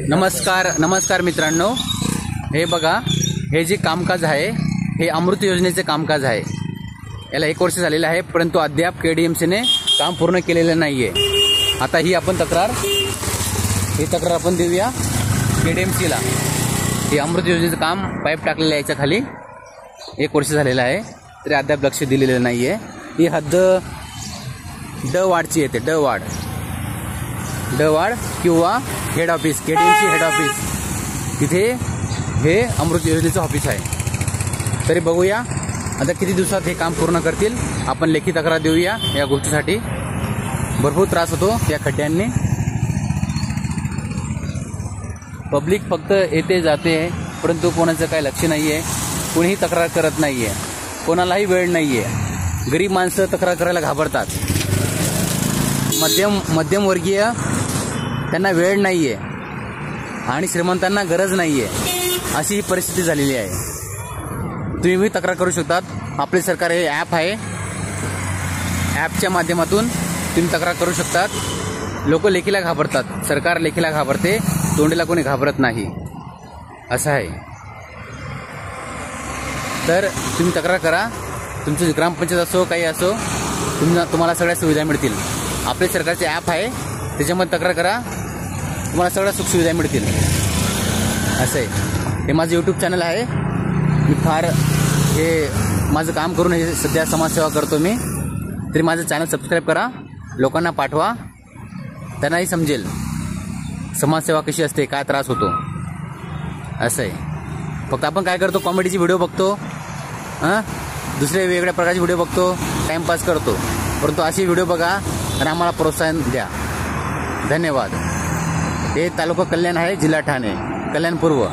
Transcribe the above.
नमस्कार मित्रांनो, हे बघा, हे जे कामकाज आहे हे अमृत योजनेचे कामकाज आहे। याला 1 वर्ष झालेलं आहे, परंतु अद्याप केडीएमसीने काम पूर्ण केलेलं नाहीये। आता ही तक्रार आपण देऊया केडीएमसीला। हे अमृत योजनेचं काम पाईप टाकलेलं आहे, याच्या खाली 1 वर्ष झालेलं आहे, तरी अद्याप लक्ष दिलेलं नाहीये। ही हद्द ड वार्डची येते, ड वार्ड किंवा head office, KDMC head office, तिथे हे अमृत योजनेचं ऑफिस आहे। तरी बघूया आता किती दिवसात हे काम पूर्ण करतील। आपण लेखी तक्रार देऊया या गोष्टीसाठी। भरपूर त्रास होतो या खड्ड्यांनी, पब्लिक फक्त येते जाते, परंतु कोणाचं काही लक्ष नाहीये, कोणीही तक्रार करत नाहीये, कोणालाही वेळ नाहीये। गरीब माणसं तक्रार करायला घाबरतात, मध्यमवर्गीय त्यांना वेळ नाहीये आणि श्रीमंतांना गरज नाहीये, अशी ही परिस्थिती झालेली आहे। तुम्ही तक्रार करू शकतात। आपले सरकार हे ॲप आहे, ॲपच्या माध्यमातून तुम्ही तक्रार करू शकतात। लोक लेखीला घाबरतात, सरकार लेखीला घाबरते, तोंडीला कोणी घाबरत नाही, असं आहे। तर तुम्ही तक्रार करा, तुमची ग्रामपंचायत असो काही असो, तुम्हाला सगळ्या सुविधा मिळतील। आपले सरकारचे ॲप आहे, त्याच्यामध्ये तक्रार करा, तुम्हाला सगळ्या सुखसुविधा मिळतील, असं आहे। हे माझं यूट्यूब चॅनल आहे, मी हे माझं काम करून हे सध्या समाजसेवा करतो मी, तरी माझं चॅनल सबस्क्राईब करा, लोकांना पाठवा, त्यांनाही समजेल समाजसेवा कशी असते, काय त्रास होतो, असं आहे। फक्त आपण काय करतो, कॉमेडीची व्हिडिओ बघतो, दुसरे वेगवेगळ्या प्रकारचे व्हिडिओ बघतो, टाइमपास करतो, परंतु अशी व्हिडिओ बघा आणि आम्हाला प्रोत्साहन द्या। धन्यवाद। हे तालुका कल्याण आहे, जिल्हा ठाणे, कल्याण पूर्व।